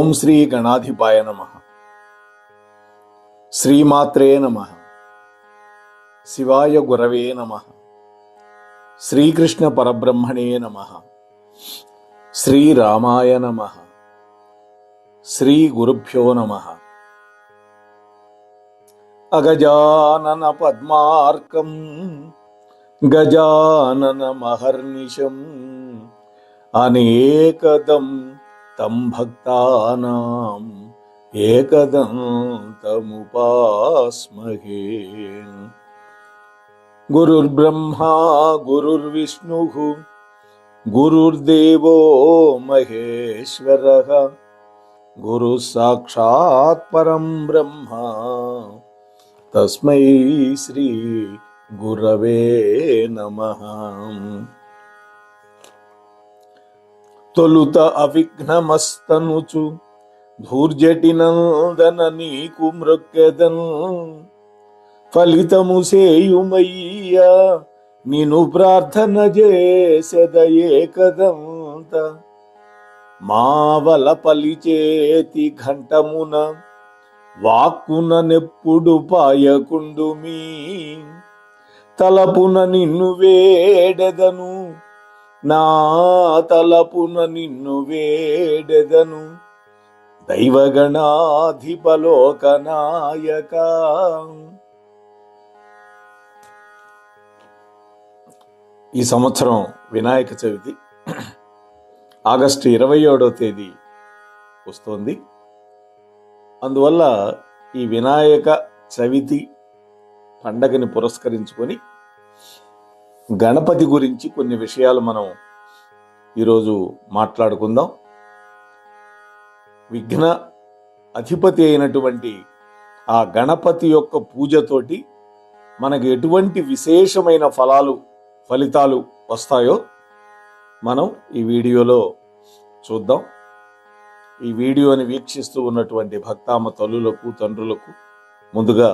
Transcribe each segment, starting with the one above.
ఓం శ్రీ గణాధిపాయ నమః. శ్రీమాత్రే నమః. శివాయ గురవే నమః. శ్రీకృష్ణ పరబ్రహ్మణే నమః. శ్రీరామాయ నమః. శ్రీ గురుభ్యో నమః. అగజానన పద్మార్కం గజానన మహర్నిశం అనేకదం తం భక్తానాం ఏకదంతముపాస్మహే. గురుర్బ్రహ్మా గురుర్విష్ణుః గురుర్దేవో మహేశ్వరః గురుః సాక్షాత్ పరం బ్రహ్మ తస్మై శ్రీ గురవే నమః. తొలుత అవిఘ్నమస్తనుచు ధూర్జటి నందన నీకు మృక్కెదన్ ఫలితము సేయుమయ్యా నిను ప్రార్థన చేసెద ఏకదంత. మావల పలిచేతి ఘంటమున వాక్కున నెప్పుడు పాయకుండు మీ తలపున నిన్ను వేడెదను నా తలపున నిన్ను వేడెదను దైవగణాధిపలోకనాయక. ఈ సంవత్సరం వినాయక చవితి ఆగస్టు 27వ తేదీ వస్తోంది. అందువల్ల ఈ వినాయక చవితి పండగని పురస్కరించుకొని గణపతి గురించి కొన్ని విషయాలు మనం ఈరోజు మాట్లాడుకుందాం. విఘ్న అధిపతి అయినటువంటి ఆ గణపతి యొక్క పూజతోటి మనకి ఎటువంటి విశేషమైన ఫలితాలు వస్తాయో మనం ఈ వీడియోలో చూద్దాం. ఈ వీడియోని వీక్షిస్తూ ఉన్నటువంటి భక్తామ తల్లులకు తండ్రులకు ముందుగా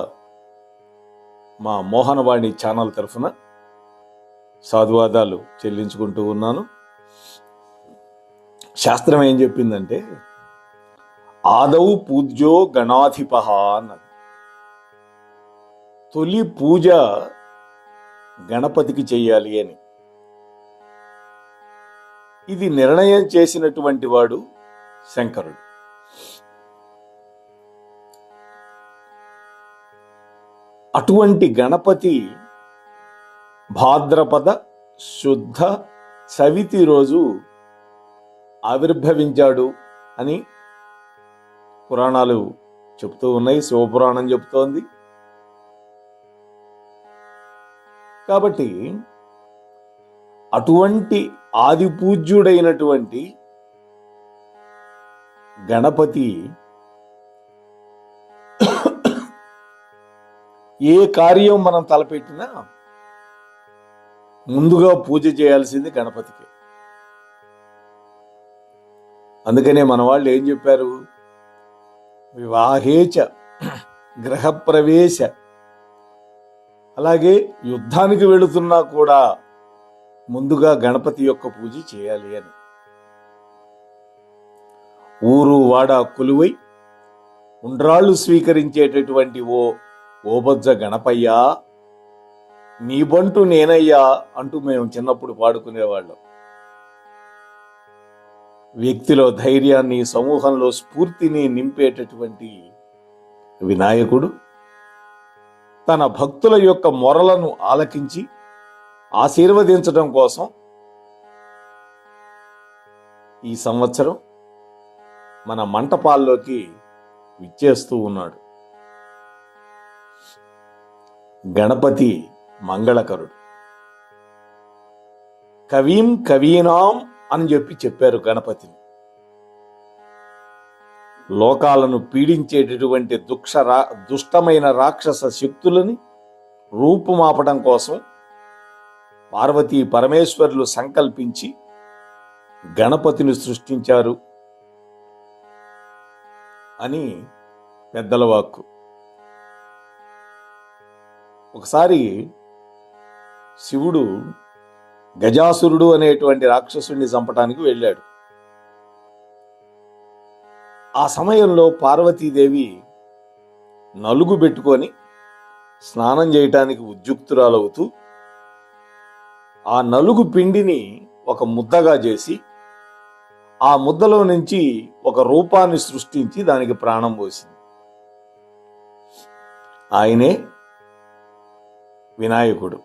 మా మోహనవాణి ఛానల్ తరఫున సాధువాదాలు చెల్లించుకుంటూ ఉన్నాను. శాస్త్రం ఏం చెప్పిందంటే ఆదౌ పూజ్యో గణాధిపః అన్నది. తొలి పూజ గణపతికి చెయ్యాలి అని ఇది నిర్ణయం చేసినటువంటి వాడు శంకరుడు. అటువంటి గణపతి భాద్రపద శుద్ధ చవితి రోజు ఆవిర్భవించాడు అని పురాణాలు చెప్తూ ఉన్నాయి. శివపురాణం చెప్తోంది. కాబట్టి అటువంటి ఆది పూజ్యుడైనటువంటి గణపతి ఏ కార్యం మనం తలపెట్టినా ముందుగా పూజ చేయాల్సింది గణపతికి. అందుకనే మన వాళ్ళు ఏం చెప్పారు, వివాహేచ గృహప్రవేశ, అలాగే యుద్ధానికి వెళుతున్నా కూడా ముందుగా గణపతి యొక్క పూజ చేయాలి అని. ఊరు వాడ కొలువై ఉండ్రాళ్ళు స్వీకరించేటటువంటి ఓ బొజ్జ గణపయ్యా నీ బంటు నేనయ్యా అంటూ మేము చిన్నప్పుడు పాడుకునేవాళ్ళం. వ్యక్తిలో ధైర్యాన్ని, సమూహంలో స్ఫూర్తిని నింపేటటువంటి వినాయకుడు తన భక్తుల యొక్క మొరలను ఆలకించి ఆశీర్వదించడం కోసం ఈ సంవత్సరం మన మంటపాల్లోకి విచ్చేస్తూ ఉన్నాడు. గణపతి మంగళకరుడు. కవీం కవీనాం అని చెప్పారు గణపతిని. లోకాలను పీడించేటటువంటి దుష్టమైన రాక్షస శక్తులని రూపుమాపడం కోసం పార్వతీ పరమేశ్వరులు సంకల్పించి గణపతిని సృష్టించారు అని పెద్దల వాక్కు. ఒకసారి శివుడు గజాసురుడు అనేటువంటి రాక్షసుడిని చంపటానికి వెళ్ళాడు. ఆ సమయంలో పార్వతీదేవి నలుగు పెట్టుకొని స్నానం చేయటానికి ఉద్యుక్తురాలవుతూ ఆ నలుగు పిండిని ఒక ముద్దగా చేసి ఆ ముద్దలో నుంచి ఒక రూపాన్ని సృష్టించి దానికి ప్రాణం పోసింది. ఆయనే వినాయకుడు,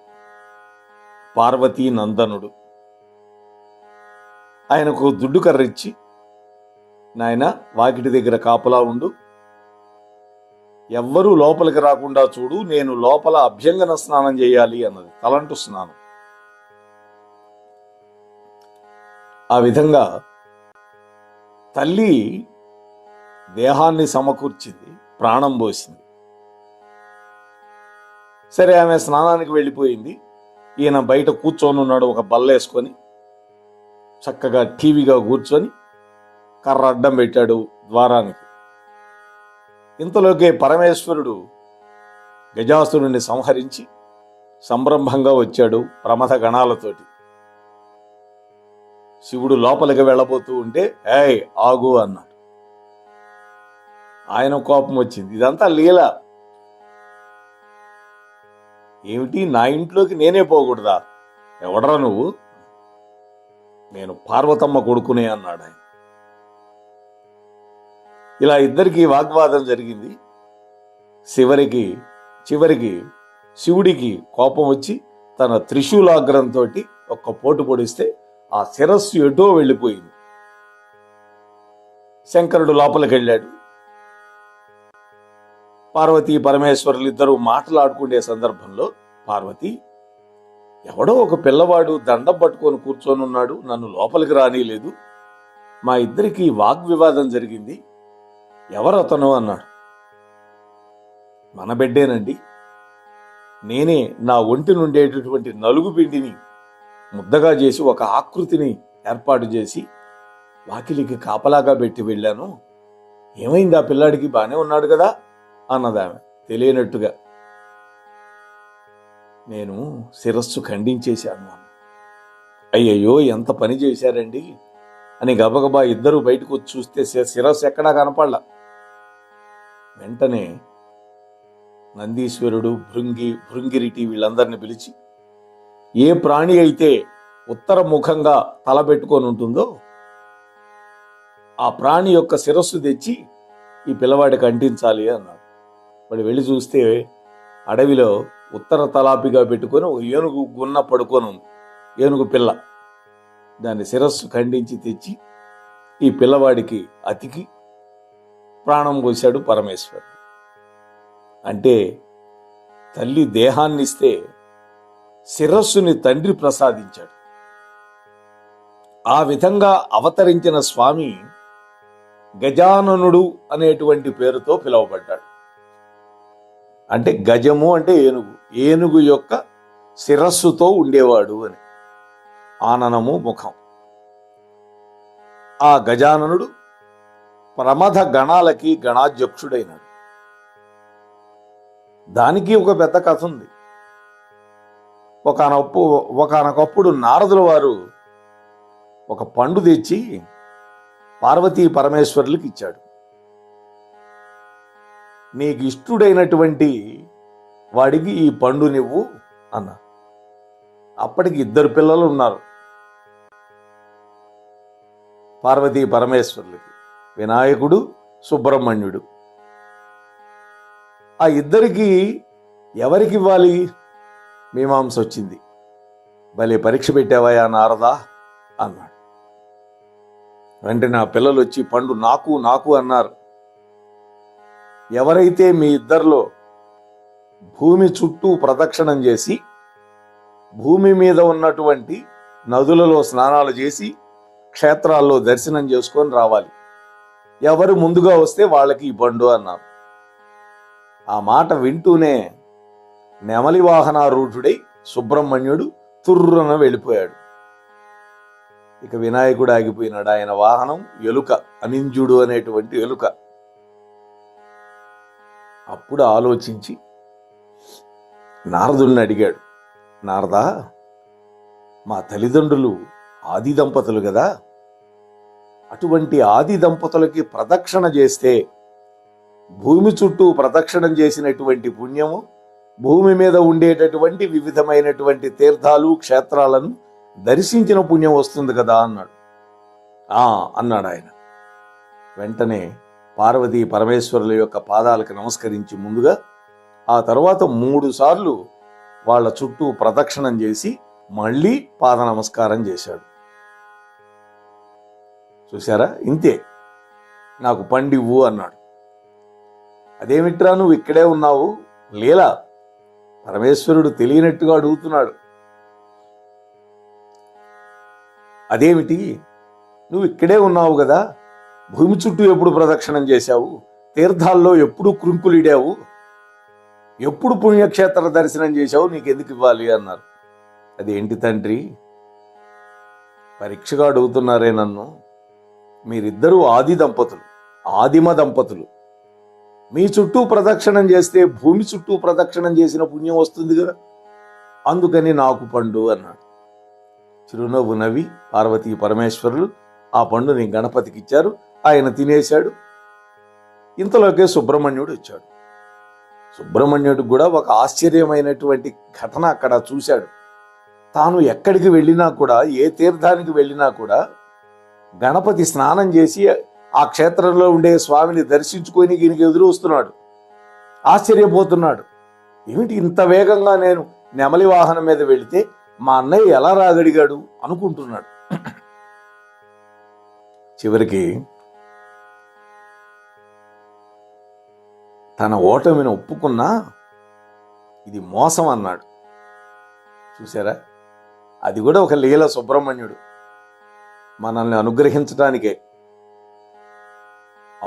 పార్వతీ నందనుడు. ఆయనకు దుడ్డు కర్రిచ్చి, నాయన వాకిటి దగ్గర కాపలా ఉండు, ఎవ్వరూ లోపలికి రాకుండా చూడు, నేను లోపల అభ్యంగన స్నానం చేయాలి అన్నది, తలంటు స్నానం. ఆ విధంగా తల్లి దేహాన్ని సమకూర్చింది, ప్రాణం పోసింది. సరే, ఆమె స్నానానికి వెళ్ళిపోయింది. ఈయన బయట కూర్చొని ఉన్నాడు, ఒక బల్లేసుకొని చక్కగా టీవీగా కూర్చొని కర్ర అడ్డం పెట్టాడు ద్వారానికి. ఇంతలోకే పరమేశ్వరుడు గజాసురుణ్ణి సంహరించి సంరంభంగా వచ్చాడు ప్రమథ గణాలతోటి. శివుడు లోపలికి వెళ్ళబోతూ ఉంటే, ఏయ్ ఆగు అన్నాడు. ఆయన కోపం వచ్చింది. ఇదంతా లీల ఏమిటి, నా ఇంట్లోకి నేనే పోకూడదా? ఎవడరా నువ్వు? నేను పార్వతమ్మ కొడుకునే అన్నాడు ఆయన. ఇలా ఇద్దరికి వాగ్వాదం జరిగింది. చివరికి శివుడికి కోపం వచ్చి తన త్రిశూలాగ్రంతో ఒక్క పోటు పొడిస్తే ఆ శిరస్సు ఎటో వెళ్ళిపోయింది. శంకరుడు లోపలికి వెళ్ళాడు. పార్వతీ పరమేశ్వరులు ఇద్దరు మాట్లాడుకునే సందర్భంలో పార్వతి, ఎవడో ఒక పిల్లవాడు దండం పట్టుకొని కూర్చొని ఉన్నాడు, నన్ను లోపలికి రానీలేదు, మా ఇద్దరికి వాగ్వివాదం జరిగింది, ఎవరతను అన్నాడు. మన బిడ్డేనండి, నేనే నా ఒంటి నుండేటటువంటి నలుగు పిండిని ముద్దగా చేసి ఒక ఆకృతిని ఏర్పాటు చేసి వాకిలికి కాపలాగా పెట్టి వెళ్ళాను. ఏమైంది ఆ పిల్లాడికి? బానే ఉన్నాడు కదా అన్నదామె తెలియనట్టుగా. నేను శిరస్సు ఖండించేశాను అన్న. అయ్యయ్యో, ఎంత పని చేశారండి అని గబగబా ఇద్దరు బయటకు వచ్చి చూస్తే శిరస్సు ఎక్కడా కనపడలా. వెంటనే నందీశ్వరుడు, భృంగిరిటి వీళ్ళందరినీ పిలిచి, ఏ ప్రాణి అయితే ఉత్తర ముఖంగా తలబెట్టుకొని ఉంటుందో ఆ ప్రాణి యొక్క శిరస్సు తెచ్చి ఈ పిల్లవాడికి అంటించాలి అన్నాడు. వాడు వెళ్ళి చూస్తే అడవిలో ఉత్తర తలాపిగా పెట్టుకొని ఒక ఏనుగు గున్న పడుకొని ఉంది, ఏనుగు పిల్ల. దాని శిరస్సు ఖండించి తెచ్చి ఈ పిల్లవాడికి అతికి ప్రాణం పోశాడు పరమేశ్వరుడు. అంటే తల్లి దేహాన్నిస్తే శిరస్సుని తండ్రి ప్రసాదించాడు. ఆ విధంగా అవతరించిన స్వామి గజాననుడు అనేటువంటి పేరుతో పిలువబడ్డాడు. అంటే గజము అంటే ఏనుగు, ఏనుగు యొక్క శిరస్సుతో ఉండేవాడు అని. ఆననము ముఖం. ఆ గజాననుడు ప్రమథ గణాలకి గణాధ్యక్షుడైనాడు. దానికి ఒక పెద్ద కథ ఉంది. ఒకనొకప్పుడు నారదుల వారు ఒక పండు తెచ్చి పార్వతీ పరమేశ్వరులకు ఇచ్చాడు. నీకు ఇష్టుడైనటువంటి వాడికి ఈ పండు నివ్వు అన్న. అప్పటికి ఇద్దరు పిల్లలు ఉన్నారు పార్వతీ పరమేశ్వరులకి, వినాయకుడు, సుబ్రహ్మణ్యుడు. ఆ ఇద్దరికి ఎవరికి ఇవ్వాలి మీమాంస వచ్చింది. భలే పరీక్ష పెట్టావయా నారదా అన్నాడు. వెంటనే ఆ పిల్లలు వచ్చి పండు నాకు నాకు అన్నారు. ఎవరైతే మీ ఇద్దరిలో భూమి చుట్టూ ప్రదక్షిణం చేసి భూమి మీద ఉన్నటువంటి నదులలో స్నానాలు చేసి క్షేత్రాల్లో దర్శనం చేసుకొని రావాలి, ఎవరు ముందుగా వస్తే వాళ్ళకి ఈ పండు అన్నారు. ఆ మాట వింటూనే నెమలి వాహనారూఢుడై సుబ్రహ్మణ్యుడు తుర్రున వెళ్ళిపోయాడు. ఇక వినాయకుడు ఆగిపోయినాడు. ఆయన వాహనం ఎలుక, అనింజుడు అనేటువంటి ఎలుక. అప్పుడు ఆలోచించి నారదుల్ని అడిగాడు, నారదా, మా తల్లిదండ్రులు ఆది దంపతులు కదా, అటువంటి ఆది దంపతులకి ప్రదక్షిణ చేస్తే భూమి చుట్టూ ప్రదక్షిణం చేసినటువంటి పుణ్యము భూమి మీద ఉండేటటువంటి వివిధమైనటువంటి తీర్థాలు క్షేత్రాలను దర్శించిన పుణ్యం వస్తుంది కదా అన్నాడు. అన్నాడు ఆయన. వెంటనే పార్వతీ పరమేశ్వరుల యొక్క పాదాలకు నమస్కరించి ముందుగా ఆ తర్వాత 3 సార్లు వాళ్ళ చుట్టూ ప్రదక్షిణం చేసి మళ్ళీ పాద నమస్కారం చేశాడు. చూసారా, ఇంతే, నాకు పండివ్వు అన్నాడు. అదేమిట్రా నువ్వు ఇక్కడే ఉన్నావు? లీలా, పరమేశ్వరుడు తెలియనట్టుగా అడుగుతున్నాడు. అదేమిటి, నువ్వు ఇక్కడే ఉన్నావు కదా, భూమి చుట్టూ ఎప్పుడు ప్రదక్షిణం చేశావు, తీర్థాల్లో ఎప్పుడు కృంకులిడావు, ఎప్పుడు పుణ్యక్షేత్ర దర్శనం చేశావు, నీకెందుకు ఇవ్వాలి అన్నారు. అదేంటి తండ్రి, పరీక్షగా అడుగుతున్నారే నన్ను. మీరిద్దరూ ఆది దంపతులు, ఆదిమ దంపతులు. మీ చుట్టూ ప్రదక్షిణం చేస్తే భూమి చుట్టూ ప్రదక్షిణం చేసిన పుణ్యం వస్తుంది కదా, అందుకని నాకు పండు అన్నాడు. చిరునవ్వు నవ్వి పార్వతీ పరమేశ్వరులు ఆ పండుని గణపతికి ఇచ్చారు. ఆయన తినేశాడు. ఇంతలోకే సుబ్రహ్మణ్యుడు వచ్చాడు. సుబ్రహ్మణ్యుడికి కూడా ఒక ఆశ్చర్యమైనటువంటి ఘటన అక్కడ చూశాడు. తాను ఎక్కడికి వెళ్ళినా కూడా, ఏ తీర్థానికి వెళ్ళినా కూడా గణపతి స్నానం చేసి ఆ క్షేత్రంలో ఉండే స్వామిని దర్శించుకొని ఈయనకి ఎదురు వస్తున్నాడు. ఆశ్చర్యపోతున్నాడు. ఏమిటి ఇంత వేగంగా నేను నెమలి వాహనం మీద వెళితే మా అన్నయ్య ఎలా రాగడిగాడు అనుకుంటున్నాడు. చివరికి తన ఓటమిని ఒప్పుకున్నా ఇది మోసం అన్నాడు. చూసారా, అది కూడా ఒక లీల. సుబ్రహ్మణ్యుడు మనల్ని అనుగ్రహించడానికే.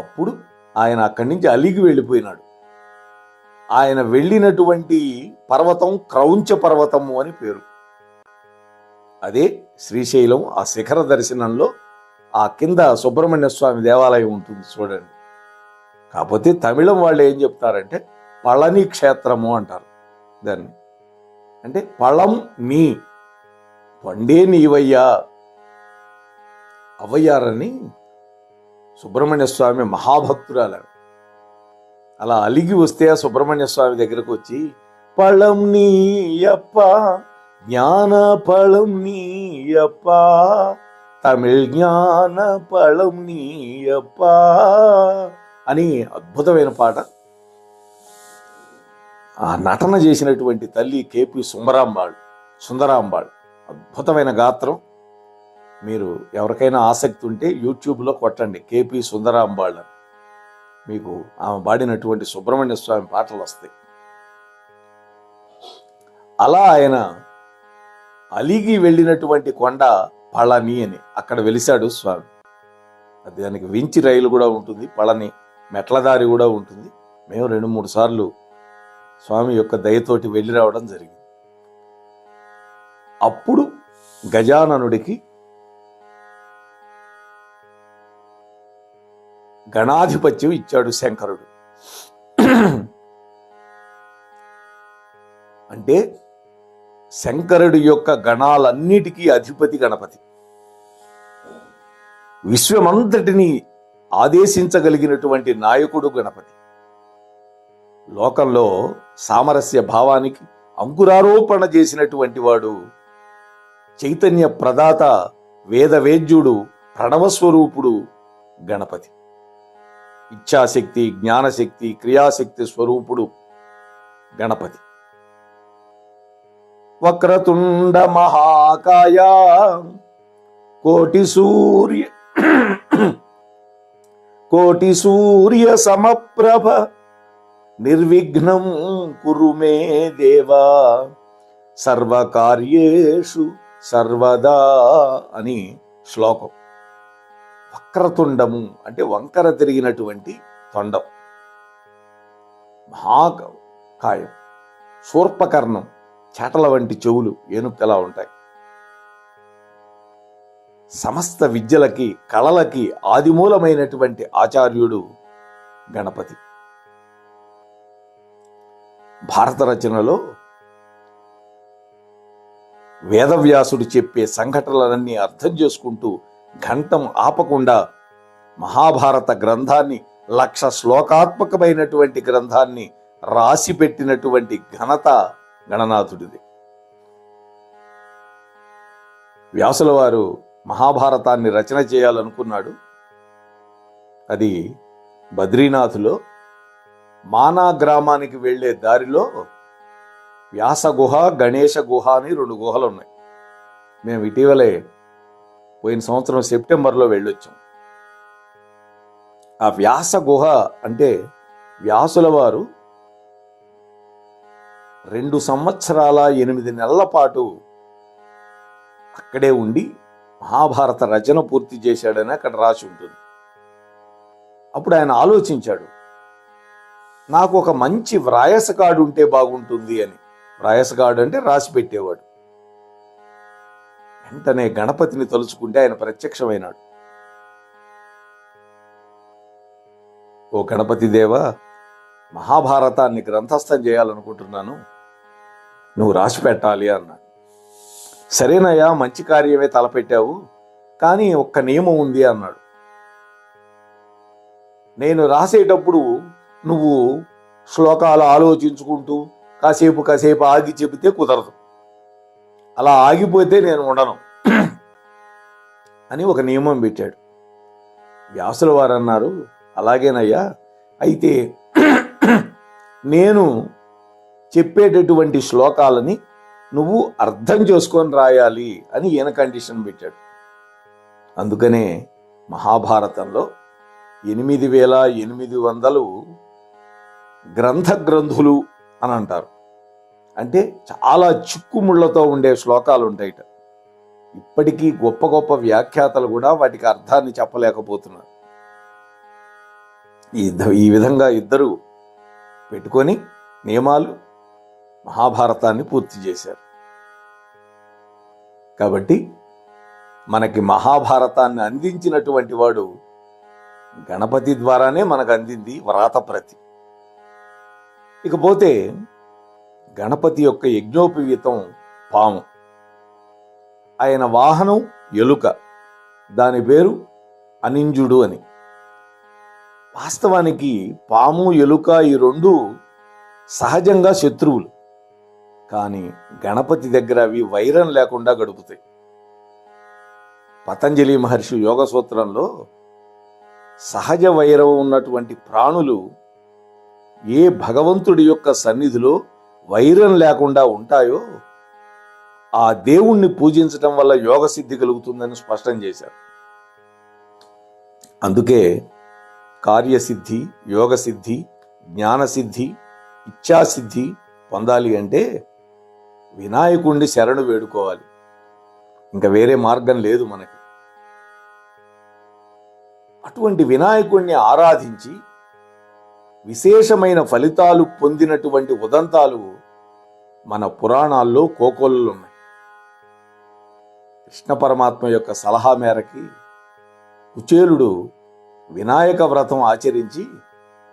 అప్పుడు ఆయన అక్కడి నుంచి అలిగి వెళ్ళిపోయినాడు. ఆయన వెళ్ళినటువంటి పర్వతం క్రౌంచ పర్వతము అని పేరు. అదే శ్రీశైలం. ఆ శిఖర దర్శనంలో ఆ కింద సుబ్రహ్మణ్య స్వామి దేవాలయం ఉంటుంది చూడండి. కాకపోతే తమిళం వాళ్ళు ఏం చెప్తారంటే పళని క్షేత్రము అంటారు దాన్ని. అంటే పళం నీ, పండే నీవయ్యా. అవయ్యారని సుబ్రహ్మణ్య స్వామి మహాభక్తురాలు. అలా అలిగి వస్తే ఆ సుబ్రహ్మణ్య స్వామి దగ్గరకు వచ్చి పళం నీయప్ప, జ్ఞాన పళం నీయప్ప, తమిళ్ జ్ఞాన పళం నీయప్ప అని అద్భుతమైన పాట. ఆ నటన చేసినటువంటి తల్లి కేపీ సుందరాంబాళ్. అద్భుతమైన గాత్రం. మీరు ఎవరికైనా ఆసక్తి ఉంటే యూట్యూబ్లో కొట్టండి కేపీ సుందరాంబాళ్. మీకు ఆమె పాడినటువంటి సుబ్రహ్మణ్య స్వామి పాటలు వస్తాయి. అలా ఆయన అలిగి వెళ్ళినటువంటి కొండ పళని అని, అక్కడ వెలిశాడు స్వామి. దానికి వించి రైలు కూడా ఉంటుంది, పళని మెట్లదారి కూడా ఉంటుంది. మేము 2-3 సార్లు స్వామి యొక్క దయతోటి వెళ్ళి రావడం జరిగింది. అప్పుడు గజాననుడికి గణాధిపత్యం ఇచ్చాడు శంకరుడు. అంటే శంకరుడి యొక్క గణాలన్నిటికీ అధిపతి గణపతి. విశ్వమంతటిని ఆదేశించగలిగినటువంటి నాయకుడు గణపతి. లోకంలో సామరస్య భావానికి అంకురారోపణ చేసినటువంటి వాడు చైతన్య ప్రదాత, వేదవేద్యుడు, ప్రణవస్వరూపుడు గణపతి. ఇచ్ఛాశక్తి, జ్ఞానశక్తి, క్రియాశక్తి స్వరూపుడు గణపతి. వక్రతుండ మహాకాయ కోటి సూర్య సమప్రభ నిర్విఘ్నం కురు మే దేవా సర్వకార్యేషు సర్వదా అని శ్లోకం. వక్రతుండము అంటే వంకర తిరిగినటువంటి తొండం, మహాకాయం, శూర్పకర్ణం, చేటల వంటి చెవులు ఏనుకలా ఉంటాయి. సమస్త విద్యలకి, కళలకి ఆదిమూలమైనటువంటి ఆచార్యుడు గణపతి. భారత రచనలో వేదవ్యాసుడు చెప్పే సంఘటనలన్నీ అర్థం చేసుకుంటూ ఘంటం ఆపకుండా మహాభారత గ్రంథాన్ని 1,00,000 శ్లోకాత్మకమైనటువంటి గ్రంథాన్ని రాసి పెట్టినటువంటి ఘనత గణనాథుడిది. వ్యాసుల వారు మహాభారతాన్ని రచన చేయాలనుకున్నాడు. అది బద్రీనాథులో మానా గ్రామానికి వెళ్లే దారిలో వ్యాస గుహ, గణేశ గుహ అని 2 గుహలు ఉన్నాయి. మేము ఇటీవలే పోయిన సంవత్సరం సెప్టెంబర్లో వెళ్ళొచ్చాం. ఆ వ్యాస గుహ అంటే వ్యాసుల వారు 2 సంవత్సరాల 8 నెలల పాటు అక్కడే ఉండి మహాభారత రచన పూర్తి చేశాడని అక్కడ రాసి ఉంటుంది. అప్పుడు ఆయన ఆలోచించాడు, నాకు ఒక మంచి వ్రాయసగాడు ఉంటే బాగుంటుంది అని. వ్రాయసగాడు అంటే రాసి పెట్టేవాడు. వెంటనే గణపతిని తలుచుకుంటే ఆయన ప్రత్యక్షమైనాడు. ఓ గణపతి దేవా, మహాభారతాన్ని గ్రంథస్థం చేయాలనుకుంటున్నాను, నువ్వు రాసి పెట్టాలి అన్నాడు. సరేనయ్యా, మంచి కార్యమే తలపెట్టావు, కానీ ఒక్క నియమం ఉంది అన్నాడు. నేను రాసేటప్పుడు నువ్వు శ్లోకాలు ఆలోచించుకుంటూ కాసేపు ఆగి చెబితే కుదరదు. అలా ఆగిపోతే నేను ఉండను అని ఒక నియమం పెట్టాడు. వ్యాసుల వారు అన్నారు, అలాగేనయ్యా, అయితే నేను చెప్పేటటువంటి శ్లోకాలని నువ్వు అర్థం చేసుకొని రాయాలి అని ఈయన కండిషన్ పెట్టాడు. అందుకనే మహాభారతంలో 8,800 గ్రంథులు అని అంటారు. అంటే చాలా చిక్కుముళ్లతో ఉండే శ్లోకాలు ఉంటాయిట. ఇప్పటికీ గొప్ప గొప్ప వ్యాఖ్యాతలు కూడా వాటికి అర్థాన్ని చెప్పలేకపోతున్నారు. ఈ విధంగా ఇద్దరు పెట్టుకొని నియమాలు మహాభారతాన్ని పూర్తి చేశారు. కాబట్టి మనకి మహాభారతాన్ని అందించినటువంటి వాడు గణపతి ద్వారానే మనకు అందింది వ్రాతప్రతి. ఇకపోతే గణపతి యొక్క యజ్ఞోపవీతం పాము, ఆయన వాహనం ఎలుక, దాని పేరు అనింజుడు అని. వాస్తవానికి పాము, ఎలుక ఈ 2 సహజంగా శత్రువులు. కానీ గణపతి దగ్గర అవి వైరం లేకుండా గడుపుతాయి. పతంజలి మహర్షి యోగ సూత్రంలో సహజ వైరం ఉన్నటువంటి ప్రాణులు ఏ భగవంతుడి యొక్క సన్నిధిలో వైరం లేకుండా ఉంటాయో ఆ దేవుణ్ణి పూజించటం వల్ల యోగ సిద్ధి కలుగుతుందని స్పష్టం చేశారు. అందుకే కార్యసిద్ధి, యోగసిద్ధి, జ్ఞానసిద్ధి, ఇచ్ఛాసిద్ధి పొందాలి అంటే వినాయకుణ్ణి శరణు వేడుకోవాలి. ఇంకా వేరే మార్గం లేదు మనకి. అటువంటి వినాయకుణ్ణి ఆరాధించి విశేషమైన ఫలితాలు పొందినటువంటి ఉదంతాలు మన పురాణాల్లో కోకొల్లు ఉన్నాయి. కృష్ణ పరమాత్మ యొక్క సలహా మేరకి కుచేలుడు వినాయక వ్రతం ఆచరించి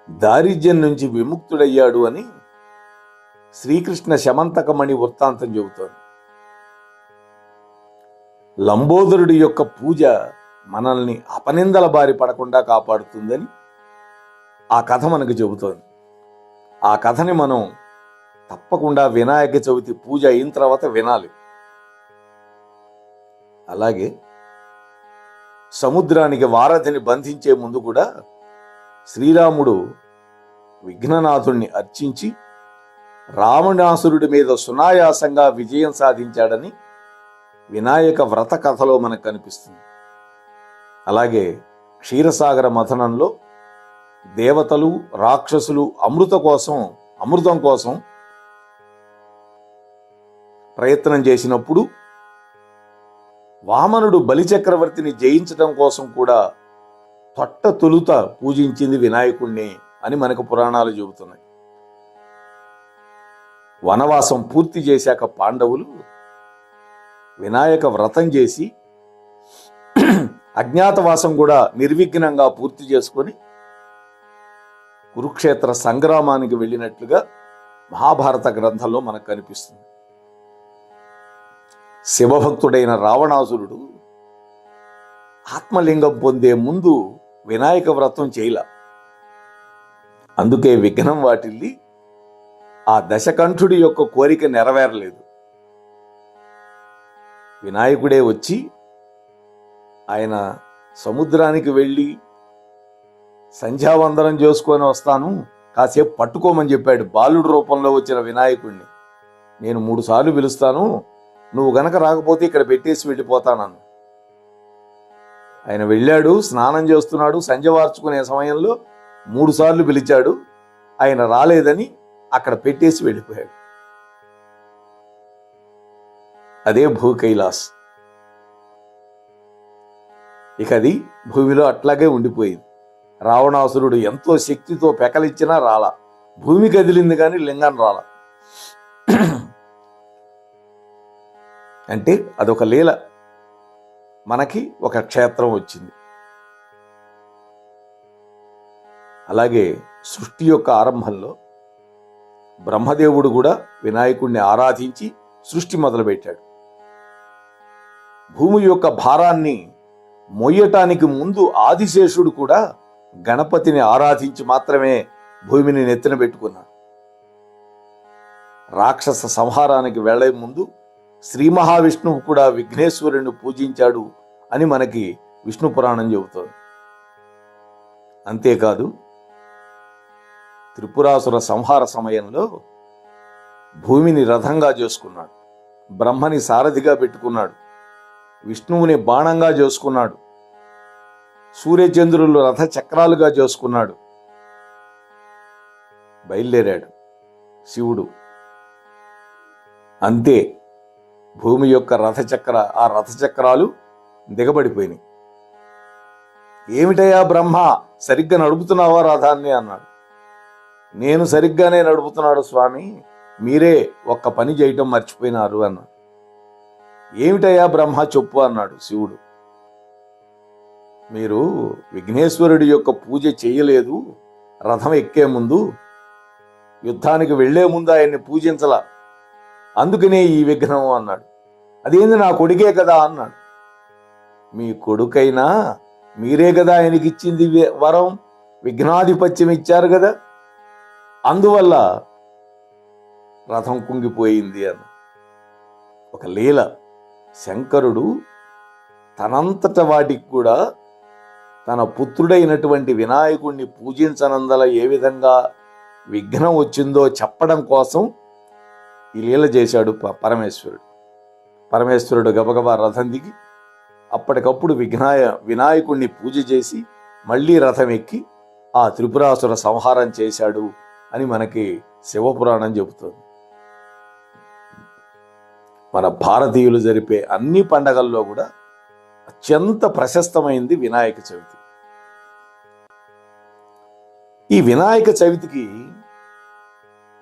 దారిద్ర్యం నుంచి విముక్తుడయ్యాడు అని శ్రీకృష్ణ శమంతకమణి వృత్తాంతం చెబుతోంది. లంబోదరుడి యొక్క పూజ మనల్ని అపనిందల బారి పడకుండా కాపాడుతుందని ఆ కథ మనకు చెబుతోంది. ఆ కథని మనం తప్పకుండా వినాయక చవితి పూజ అయిన తర్వాత వినాలి. అలాగే సముద్రానికి వారధిని బంధించే ముందు కూడా శ్రీరాముడు విఘ్ననాథుణ్ణి అర్చించి రావణాసురుడి మీద సునాయాసంగా విజయం సాధించాడని వినాయక వ్రత కథలో మనకు కనిపిస్తుంది. అలాగే క్షీరసాగర మథనంలో దేవతలు, రాక్షసులు అమృతం కోసం ప్రయత్నం చేసినప్పుడు వామనుడు బలిచక్రవర్తిని జయించడం కోసం కూడా తొలుత పూజించింది వినాయకుణ్ణి అని మనకు పురాణాలు చెబుతున్నాయి. వనవాసం పూర్తి చేశాక పాండవులు వినాయక వ్రతం చేసి అజ్ఞాతవాసం కూడా నిర్విఘ్నంగా పూర్తి చేసుకొని కురుక్షేత్ర సంగ్రామానికి వెళ్ళినట్లుగా మహాభారత గ్రంథంలో మనకు కనిపిస్తుంది. శివభక్తుడైన రావణాసురుడు ఆత్మలింగం పొందే ముందు వినాయక వ్రతం చేయల. అందుకే విఘ్నం వాటిల్లి ఆ దశకంఠుడి యొక్క కోరిక నెరవేరలేదు. వినాయకుడే వచ్చి ఆయన సముద్రానికి వెళ్ళి సంధ్యావందనం చేసుకొని వస్తాను, కాసేపు పట్టుకోమని చెప్పాడు. బాలుడు రూపంలో వచ్చిన వినాయకుడిని నేను 3 సార్లు పిలుస్తాను, నువ్వు గనక రాకపోతే ఇక్కడ పెట్టేసి వెళ్ళిపోతానన్ను. ఆయన వెళ్ళాడు, స్నానం చేస్తున్నాడు, సంధ్య వార్చుకునే సమయంలో 3 సార్లు పిలిచాడు. ఆయన రాలేదని అక్కడ పెట్టేసి వెళ్ళిపోయాడు. అదే భూ కైలాస్. ఇక అది భూమిలో అట్లాగే ఉండిపోయింది. రావణాసురుడు ఎంతో శక్తితో పెకలిచ్చినా రాలా. భూమి కదిలింది కానీ లింగం రాలా. అంటే అదొక లీల. మనకి ఒక క్షేత్రం వచ్చింది. అలాగే సృష్టి యొక్క ఆరంభంలో బ్రహ్మదేవుడు కూడా వినాయకుడిని ఆరాధించి సృష్టి మొదలుపెట్టాడు. భూమి యొక్క భారాన్ని మోయటానికి ముందు ఆదిశేషుడు కూడా గణపతిని ఆరాధించి మాత్రమే భూమిని నెత్తిన పెట్టుకున్నాడు. రాక్షస సంహారానికి వెళ్లే ముందు శ్రీ మహావిష్ణువు కూడా విఘ్నేశ్వరుని పూజించాడు అని మనకి విష్ణు పురాణం చెబుతోంది. అంతేకాదు, త్రిపురాసుర సంహార సమయంలో భూమిని రథంగా చేసుకున్నాడు, బ్రహ్మని సారథిగా పెట్టుకున్నాడు, విష్ణువుని బాణంగా చేసుకున్నాడు, సూర్యచంద్రులు రథ చక్రాలుగా చేసుకున్నాడు. బయలుదేరాడు శివుడు. అంతే, భూమి యొక్క ఆ రథచక్రాలు దిగబడిపోయినాయి. ఏమిటయ్యా బ్రహ్మ, సరిగ్గా నడుపుతున్నావా రథాన్ని అన్నాడు. నేను సరిగ్గానే నడుపుతున్నాడు స్వామి, మీరే ఒక్క పని చేయటం మర్చిపోయినారు అన్నాడు. ఏమిటయ్యా బ్రహ్మ చెప్పు అన్నాడు శివుడు. మీరు విఘ్నేశ్వరుడి యొక్క పూజ చేయలేదు. రథం ఎక్కే ముందు, యుద్ధానికి వెళ్లే ముందు ఆయన్ని పూజించలా, అందుకనే ఈ విఘ్నం అన్నాడు. అదేంది, నా కొడుకే కదా అన్నాడు. మీ కొడుకైనా మీరే కదా ఆయనకి ఇచ్చింది వరం, విఘ్నాధిపత్యం ఇచ్చారు కదా, అందువల్ల రథం కుంగిపోయింది అన్న. ఒక లీల. శంకరుడు తనంతట వాటికి కూడా తన పుత్రుడైనటువంటి వినాయకుడిని పూజించనందల ఏ విధంగా విఘ్నం వచ్చిందో చెప్పడం కోసం ఈ లీల చేశాడు పరమేశ్వరుడు గబగబా రథం దిగి అప్పటికప్పుడు వినాయకుడిని పూజ చేసి మళ్ళీ రథం ఎక్కి ఆ త్రిపురాసుర సంహారం చేశాడు అని మనకి శివపురాణం చెబుతుంది. మన భారతీయులు జరిపే అన్ని పండగల్లో కూడా అత్యంత ప్రశస్తమైంది వినాయక చవితి. ఈ వినాయక చవితికి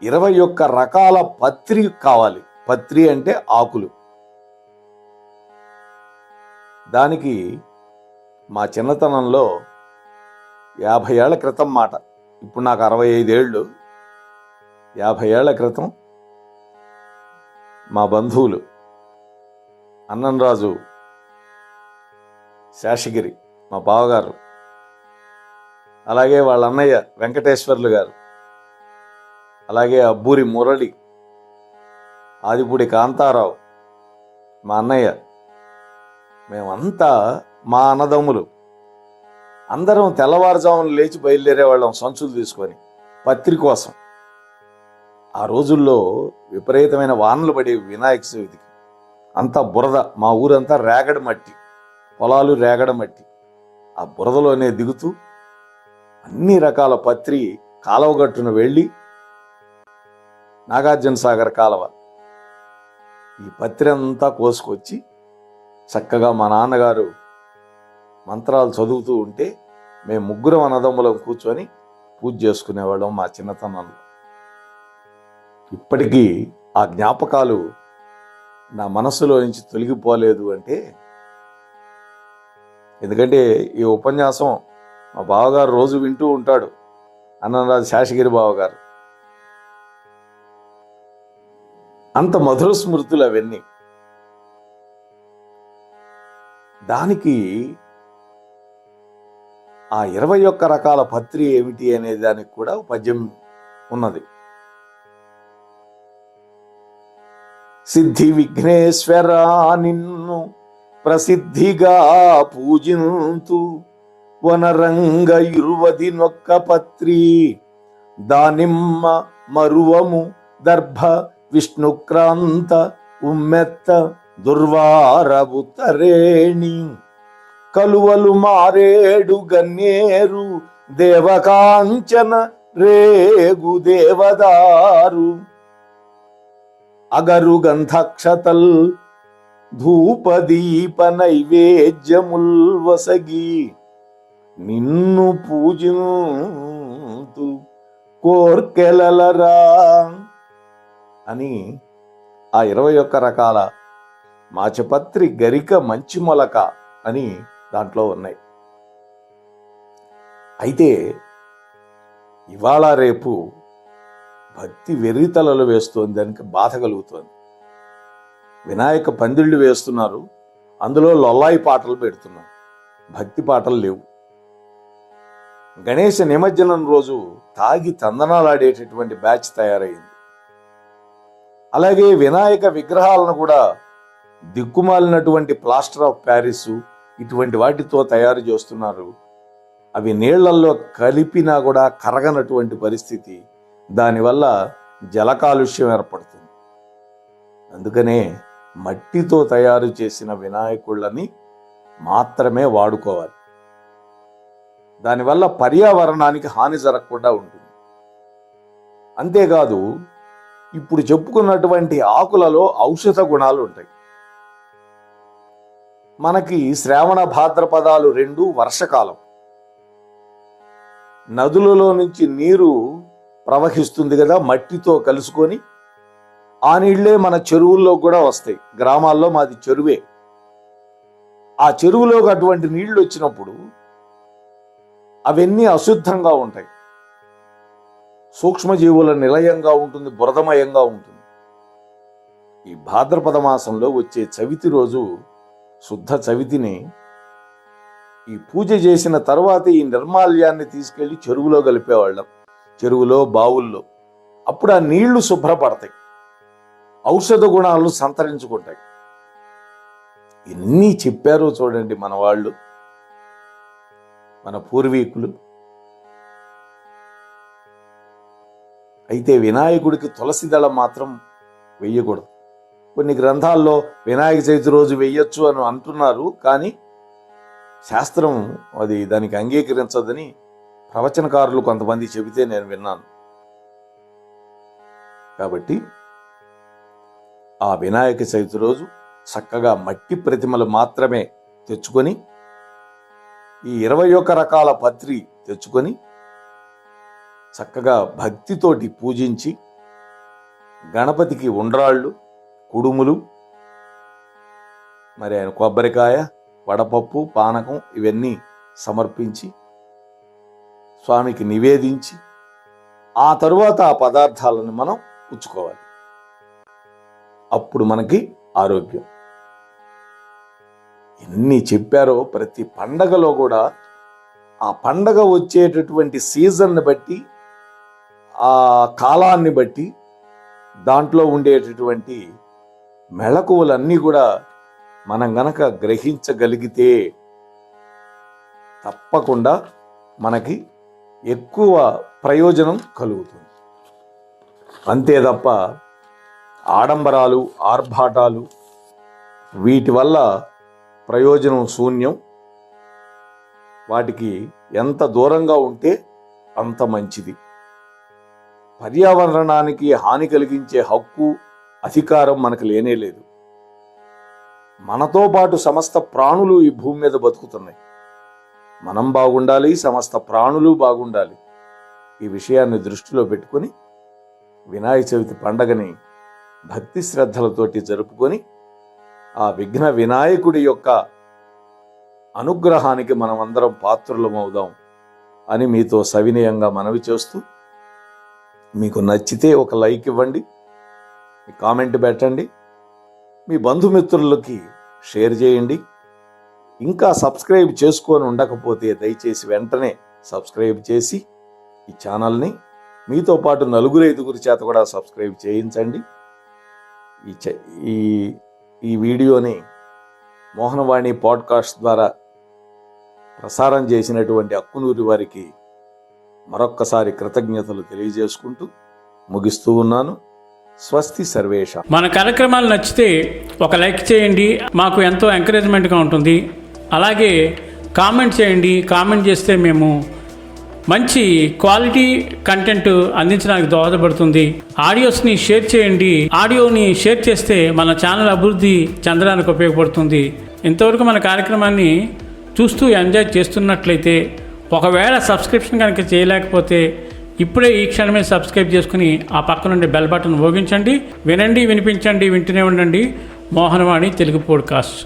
21 రకాల పత్రి కావాలి. పత్రి అంటే ఆకులు. దానికి మా చిన్నతనంలో 50 ఏళ్ల క్రితం మాట, ఇప్పుడు నాకు 65 ఏళ్ళు, 50 ఏళ్ల క్రితం మా బంధువులు అన్నంరాజు శేషగిరి మా బావగారు, అలాగే వాళ్ళ అన్నయ్య వెంకటేశ్వర్లు గారు, అలాగే అబ్బూరి మురళి, ఆదిపూడి కాంతారావు, మా అన్నయ్య, మేమంతా మా అన్నదమ్ములు అందరం తెల్లవారుజామున లేచి బయలుదేరేవాళ్ళం సంచులు తీసుకొని పత్రి కోసం. ఆ రోజుల్లో విపరీతమైన వానలు పడేవి వినాయక చవితికి. అంతా బురద, మా ఊరంతా రేగడి మట్టి, పొలాలు రేగడి మట్టి. ఆ బురదలోనే దిగుతూ అన్ని రకాల పత్రి కాలువగట్టును వెళ్ళి నాగార్జున సాగర్ కాలువ ఈ పత్రి అంతా కోసుకొచ్చి చక్కగా మా నాన్నగారు మంత్రాలు చదువుతూ ఉంటే మేము ముగ్గురం అన్నదమ్ములం కూర్చొని పూజ చేసుకునేవాళ్ళం మా చిన్నతనంలో. ఇప్పటికీ ఆ జ్ఞాపకాలు నా మనస్సులో నుంచి తొలగిపోలేదు. అంటే ఎందుకంటే ఈ ఉపన్యాసం మా బావగారు రోజు వింటూ ఉంటాడు, అన్నరాజు శేషగిరి బావగారు. అంత మధుర స్మృతులు అవన్నీ. దానికి ఆ 21 రకాల పత్రి ఏమిటి అనే దానికి కూడా పద్యం ఉన్నది. సిద్ధి విఘ్నేశ్వర నిన్ను ప్రసిద్ధిగా పూజింతు వనరంగ 21 పత్రి దానిమ్మ మరువము దర్భ విష్ణుక్రాంత ఉమ్మెత్త దుర్వారవు తరేణి కలువలు మారేడు గన్నేరు దేవకాంచన రేగు దేవదారు అగరు గంధక్షతల్ ధూపదీప నైవేద్యముల్ వసగి నిన్ను పూజింతు కోర్కెలలరా అని ఆ 21 రకాల మాచపత్రి గరిక మంచి మొలక అని దాంట్లో ఉన్నాయి. అయితే ఇవాళ రేపు భక్తి వెర్రితలలు వేస్తోంది, దానికి బాధ కలుగుతోంది. వినాయక పందిళ్ళు వేస్తున్నారు, అందులో లొల్లాయి పాటలు పెడుతున్నారు, భక్తి పాటలు లేవు. గణేష నిమజ్జనం రోజు తాగి తందనాలాడేటటువంటి బ్యాచ్ తయారైంది. అలాగే వినాయక విగ్రహాలను కూడా దిక్కుమాలినటువంటి ప్లాస్టర్ ఆఫ్ ప్యారిస్ ఇటువంటి వాటితో తయారు చేస్తున్నారు. అవి నీళ్లల్లో కలిపినా కూడా కరగనటువంటి పరిస్థితి. దానివల్ల జల కాలుష్యం ఏర్పడుతుంది. అందుకనే మట్టితో తయారు చేసిన వినాయకుళ్ళని మాత్రమే వాడుకోవాలి. దానివల్ల పర్యావరణానికి హాని జరగకుండా ఉంటుంది. అంతేకాదు, ఇప్పుడు చెప్పుకున్నటువంటి ఆకులలో ఔషధ గుణాలు ఉంటాయి. మనకి శ్రావణ భాద్రపదాలు 2 వర్షకాలం. నదులలో నుంచి నీరు ప్రవహిస్తుంది కదా, మట్టితో కలుసుకొని. ఆ నీళ్లే మన చెరువుల్లో కూడా వస్తాయి. గ్రామాల్లో మాది చెరువే. ఆ చెరువులోకి అటువంటి నీళ్లు వచ్చినప్పుడు అవన్నీ అశుద్ధంగా ఉంటాయి. సూక్ష్మజీవుల నిలయంగా ఉంటుంది, బురదమయంగా ఉంటుంది. ఈ భాద్రపద మాసంలో వచ్చే చవితి రోజు, శుద్ధ చవితిని, ఈ పూజ చేసిన తర్వాత ఈ నిర్మాల్యాన్ని తీసుకెళ్లి చెరువులో కలిపేవాళ్ళం, చెరువులో బావుల్లో. అప్పుడు ఆ నీళ్లు శుభ్రపడతాయి, ఔషధ గుణాలు సంతరించుకుంటాయి. ఎన్ని చెప్పారో చూడండి మన వాళ్ళు, మన పూర్వీకులు. అయితే వినాయకుడికి తులసి దళం మాత్రం వెయ్యకూడదు. కొన్ని గ్రంథాల్లో వినాయక చవితి రోజు వెయ్యొచ్చు అని అంటున్నారు, కానీ శాస్త్రం అది దానికి అంగీకరించదని ప్రవచనకారులు కొంతమంది చెబితే నేను విన్నాను. కాబట్టి ఆ వినాయక చవితి రోజు చక్కగా మట్టి ప్రతిమలు మాత్రమే తెచ్చుకొని, ఈ 21 రకాల పత్రి తెచ్చుకొని చక్కగా భక్తితోటి పూజించి, గణపతికి ఉండ్రాళ్ళు, కుడుములు, మరి ఆయన కొబ్బరికాయ, వడపప్పు, పానకం ఇవన్నీ సమర్పించి స్వామికి నివేదించి ఆ తరువాత ఆ పదార్థాలను మనం పుచ్చుకోవాలి. అప్పుడు మనకి ఆరోగ్యం. ఎన్ని చెప్పారో ప్రతి పండగలో కూడా ఆ పండగ వచ్చేటటువంటి సీజన్ని బట్టి, ఆ కాలాన్ని బట్టి దాంట్లో ఉండేటటువంటి మెళకువలన్నీ కూడా మనం గనక గ్రహించగలిగితే తప్పకుండా మనకి ఎక్కువ ప్రయోజనం కలుగుతుంది. అంతే తప్ప ఆడంబరాలు, ఆర్భాటాలు వీటి వల్ల ప్రయోజనం శూన్యం. వాటికి ఎంత దూరంగా ఉంటే అంత మంచిది. పర్యావరణానికి హాని కలిగించే హక్కు, అధికారం మనకు లేనే లేదు. మనతో పాటు సమస్త ప్రాణులు ఈ భూమి మీద బతుకుతున్నాయి. మనం బాగుండాలి, సమస్త ప్రాణులు బాగుండాలి. ఈ విషయాన్ని దృష్టిలో పెట్టుకొని వినాయక చవితి పండగని భక్తి శ్రద్ధలతోటి జరుపుకొని ఆ విఘ్న వినాయకుడి యొక్క అనుగ్రహానికి మనం అందరం పాత్రులమవుదాం అని మీతో సవినయంగా మనవి చేస్తూ, మీకు నచ్చితే ఒక లైక్ ఇవ్వండి, మీ కామెంట్ పెట్టండి, మీ బంధుమిత్రులకి షేర్ చేయండి. ఇంకా సబ్స్క్రైబ్ చేసుకొని ఉండకపోతే దయచేసి వెంటనే సబ్స్క్రైబ్ చేసి ఈ ఛానల్ని మీతో పాటు 4-5 చేత కూడా సబ్స్క్రైబ్ చేయించండి. ఈ వీడియోని మోహనవాణి పాడ్కాస్ట్ ద్వారా ప్రసారం చేసినటువంటి అక్కునూరి వారికి మరొక్కసారి కృతజ్ఞతలు తెలియజేసుకుంటూ ముగిస్తూ ఉన్నాను. స్వస్తి సర్వేష. మన కార్యక్రమాలు నచ్చితే ఒక లైక్ చేయండి, మాకు ఎంతో ఎంకరేజ్మెంట్గా ఉంటుంది. అలాగే కామెంట్ చేయండి. కామెంట్ చేస్తే మేము మంచి క్వాలిటీ కంటెంట్ అందించడానికి దోహదపడుతుంది. ఆడియోస్ని షేర్ చేయండి. ఆడియోని షేర్ చేస్తే మన ఛానల్ అభివృద్ధి చెందడానికి ఉపయోగపడుతుంది. ఇంతవరకు మన కార్యక్రమాన్ని చూస్తూ ఎంజాయ్ చేస్తున్నట్లయితే, ఒకవేళ సబ్స్క్రిప్షన్ కనుక చేయలేకపోతే ఇప్పుడే ఈ క్షణమే సబ్స్క్రైబ్ చేసుకుని ఆ పక్క నుండి బెల్ బటన్ మోగించండి. వినండి, వినిపించండి, వింటూనే ఉండండి మోహనవాణి తెలుగు పాడ్కాస్ట్.